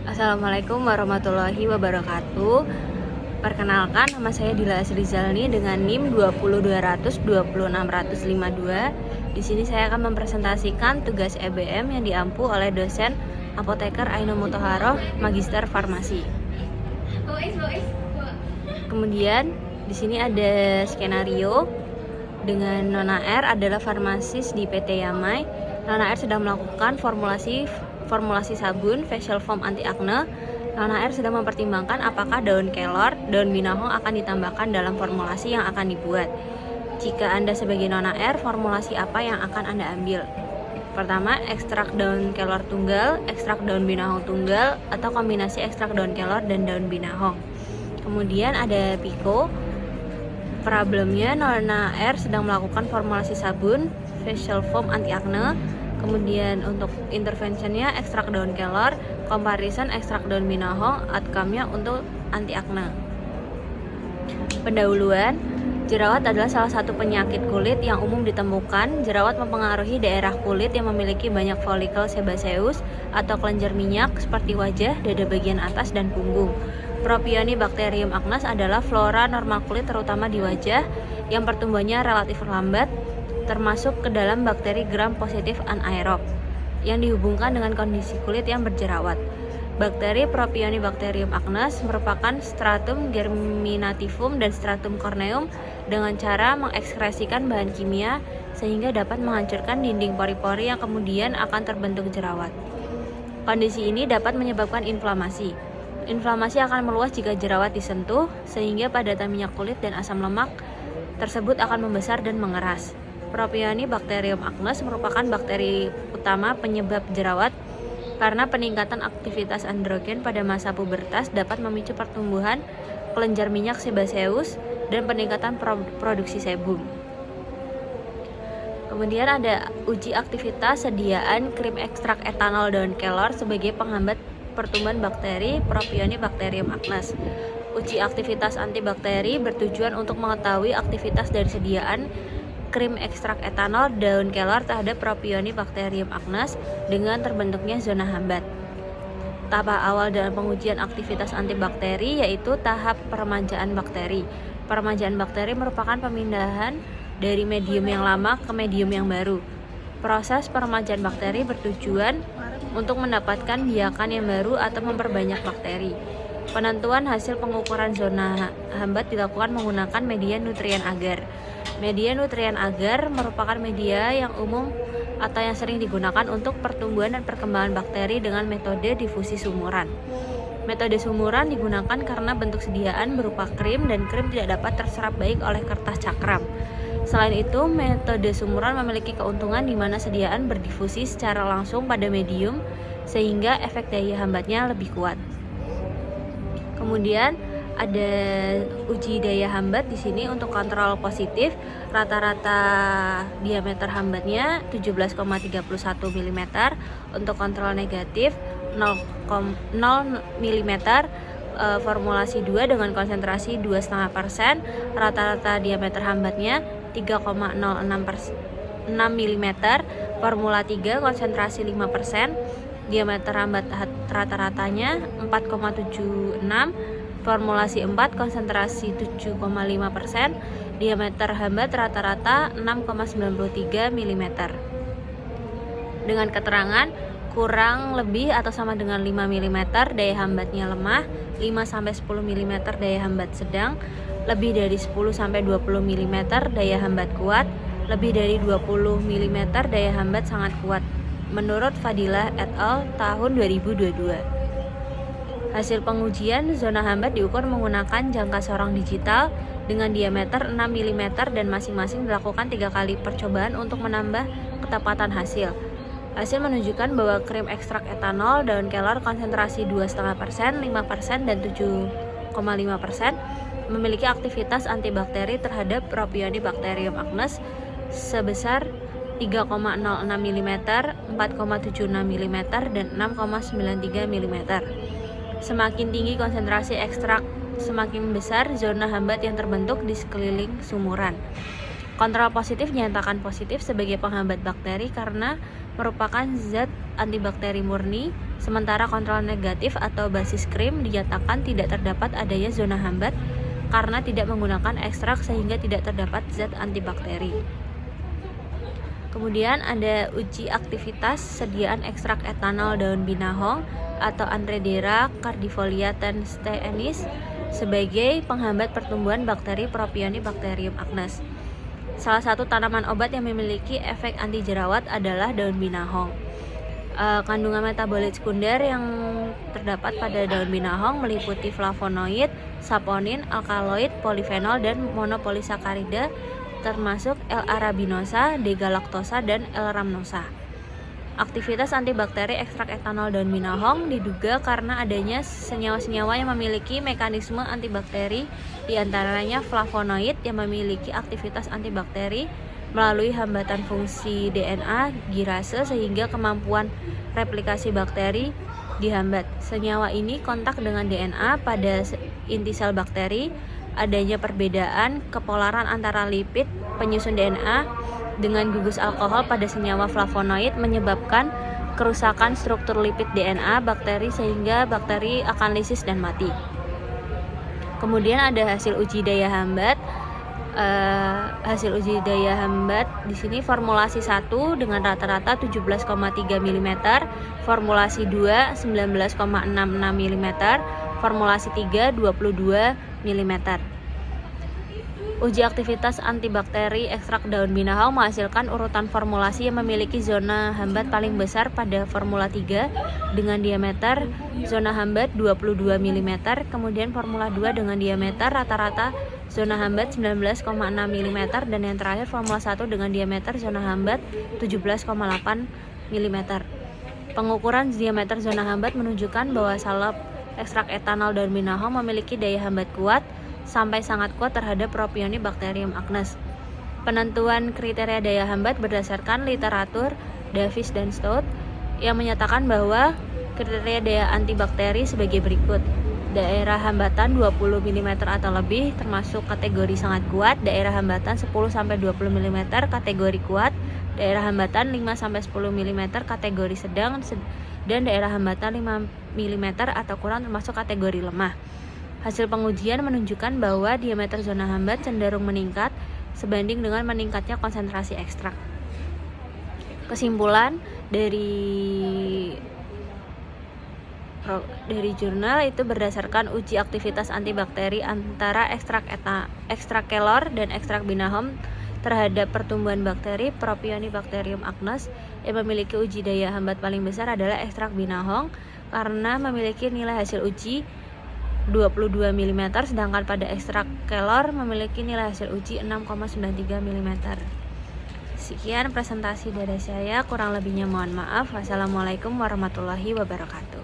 Assalamualaikum warahmatullahi wabarakatuh. Perkenalkan, nama saya Dila Asrizalni dengan NIM 20200 20652. Di sini saya akan mempresentasikan tugas EBM yang diampu oleh dosen Apoteker Ainul Muthaharoh, Magister Farmasi. Kemudian di sini ada skenario dengan Nona R adalah farmasis di PT Yamai. Nona R sedang melakukan formulasi sabun facial foam anti acne. Nona R sedang mempertimbangkan apakah daun kelor, daun binahong akan ditambahkan dalam formulasi yang akan dibuat. Jika Anda sebagai Nona R, formulasi apa yang akan Anda ambil? Pertama, ekstrak daun kelor tunggal, ekstrak daun binahong tunggal, atau kombinasi ekstrak daun kelor dan daun binahong. Kemudian ada Pico. Problemnya, Nona R sedang melakukan formulasi sabun facial foam anti acne. Kemudian untuk interventionnya ekstrak daun kelor, comparison ekstrak daun binahong, outcome-nya untuk anti acne. Pendahuluan, jerawat adalah salah satu penyakit kulit yang umum ditemukan. Jerawat mempengaruhi daerah kulit yang memiliki banyak folikel sebaceous atau kelenjar minyak seperti wajah, dada bagian atas, dan punggung. Propionibacterium acnes adalah flora normal kulit terutama di wajah yang pertumbuhannya relatif lambat, termasuk ke dalam bakteri gram positif anaerob yang dihubungkan dengan kondisi kulit yang berjerawat. Bakteri Propionibacterium acnes merupakan stratum germinativum dan stratum corneum dengan cara mengekskresikan bahan kimia sehingga dapat menghancurkan dinding pori-pori yang kemudian akan terbentuk jerawat. Kondisi ini dapat menyebabkan inflamasi. Inflamasi akan meluas jika jerawat disentuh, sehingga padatan minyak kulit dan asam lemak tersebut akan membesar dan mengeras. Propionibacterium acnes merupakan bakteri utama penyebab jerawat karena peningkatan aktivitas androgen pada masa pubertas dapat memicu pertumbuhan kelenjar minyak sebaceous dan peningkatan produksi sebum. Kemudian ada uji aktivitas sediaan krim ekstrak etanol daun kelor sebagai penghambat pertumbuhan bakteri Propionibacterium acnes. Uji aktivitas antibakteri bertujuan untuk mengetahui aktivitas dari sediaan krim ekstrak etanol daun kelor terhadap Propionibacterium acnes dengan terbentuknya zona hambat. Tahap awal dalam pengujian aktivitas antibakteri yaitu tahap peremajaan bakteri. Peremajaan bakteri merupakan pemindahan dari medium yang lama ke medium yang baru. Proses peremajaan bakteri bertujuan untuk mendapatkan biakan yang baru atau memperbanyak bakteri. Penentuan hasil pengukuran zona hambat dilakukan menggunakan media nutrien agar. Media nutrien agar merupakan media yang umum atau yang sering digunakan untuk pertumbuhan dan perkembangan bakteri dengan metode difusi sumuran. Metode sumuran digunakan karena bentuk sediaan berupa krim dan krim tidak dapat terserap baik oleh kertas cakram. Selain itu, metode sumuran memiliki keuntungan di mana sediaan berdifusi secara langsung pada medium sehingga efek daya hambatnya lebih kuat. Kemudian ada uji daya hambat di sini untuk kontrol positif, rata-rata diameter hambatnya 17,31 mm, untuk kontrol negatif 0 mm, formulasi 2 dengan konsentrasi 2,5%, rata-rata diameter hambatnya 3,06 mm, formula 3 konsentrasi 5%, diameter hambat rata-ratanya 4,76, formulasi 4 konsentrasi 7,5%, diameter hambat rata-rata 6,93 mm. Dengan keterangan kurang lebih atau sama dengan 5 mm daya hambatnya lemah, 5-10 mm daya hambat sedang, lebih dari 10-20 mm daya hambat kuat, lebih dari 20 mm daya hambat sangat kuat. Menurut Fadilah et al. Tahun 2022. Hasil pengujian zona hambat diukur menggunakan jangka sorong digital dengan diameter 6 mm dan masing-masing dilakukan 3 kali percobaan untuk menambah ketepatan hasil. Hasil menunjukkan bahwa krim ekstrak etanol daun kelor konsentrasi 2,5%, 5%, dan 7,5% memiliki aktivitas antibakteri terhadap Propionibacterium acnes sebesar 3,06 mm, 4,76 mm, dan 6,93 mm. Semakin tinggi konsentrasi ekstrak, semakin besar zona hambat yang terbentuk di sekeliling sumuran. Kontrol positif dinyatakan positif sebagai penghambat bakteri karena merupakan zat antibakteri murni Sementara kontrol negatif atau basis krim dinyatakan tidak terdapat adanya zona hambat karena tidak menggunakan ekstrak sehingga tidak terdapat zat antibakteri. Kemudian ada uji aktivitas sediaan ekstrak etanol daun binahong atau Anthraedera cardifolia tensteenis sebagai penghambat pertumbuhan bakteri Propionibacterium acnes. Salah satu tanaman obat yang memiliki efek anti jerawat adalah daun binahong. Kandungan metabolit sekunder yang terdapat pada daun binahong meliputi flavonoid, saponin, alkaloid, polifenol, dan monopolisakarida termasuk L-arabinosa, D-galaktosa, dan L-rhamnosa. Aktivitas antibakteri ekstrak etanol daun binahong diduga karena adanya senyawa-senyawa yang memiliki mekanisme antibakteri, diantaranya flavonoid yang memiliki aktivitas antibakteri melalui hambatan fungsi DNA girase sehingga kemampuan replikasi bakteri dihambat. Senyawa ini kontak dengan DNA pada inti sel bakteri. Adanya perbedaan kepolaran antara lipid penyusun DNA dengan gugus alkohol pada senyawa flavonoid menyebabkan kerusakan struktur lipid DNA bakteri sehingga bakteri akan lisis dan mati. Kemudian ada hasil uji daya hambat. Hasil uji daya hambat di sini formulasi 1 dengan rata-rata 17,3 mm, formulasi 2 19,66 mm, formulasi 3 22 mm. Uji aktivitas antibakteri ekstrak daun binahong menghasilkan urutan formulasi yang memiliki zona hambat paling besar pada formula 3 dengan diameter zona hambat 22 mm, kemudian formula 2 dengan diameter rata-rata zona hambat 19,6 mm, dan yang terakhir formula 1 dengan diameter zona hambat 17,8 mm. Pengukuran diameter zona hambat menunjukkan bahwa salep ekstrak etanol daun binahong memiliki daya hambat kuat sampai sangat kuat terhadap Propionibacterium acnes. Penentuan kriteria daya hambat berdasarkan literatur Davis dan Stout yang menyatakan bahwa kriteria daya antibakteri sebagai berikut. Daerah hambatan 20 mm atau lebih termasuk kategori sangat kuat, daerah hambatan 10-20 mm kategori kuat, daerah hambatan 5-10 mm kategori sedang, dan daerah hambatan 5 mm atau kurang termasuk kategori lemah. Hasil pengujian menunjukkan bahwa diameter zona hambat cenderung meningkat sebanding dengan meningkatnya konsentrasi ekstrak. Kesimpulan dari jurnal itu berdasarkan uji aktivitas antibakteri antara ekstrak kelor dan ekstrak binahong terhadap pertumbuhan bakteri Propionibacterium acnes. Yang memiliki uji daya hambat paling besar adalah ekstrak binahong karena memiliki nilai hasil uji 22 mm, sedangkan pada ekstrak kelor memiliki nilai hasil uji 6,93 mm. Sekian presentasi dari saya, kurang lebihnya mohon maaf. Wassalamualaikum warahmatullahi wabarakatuh.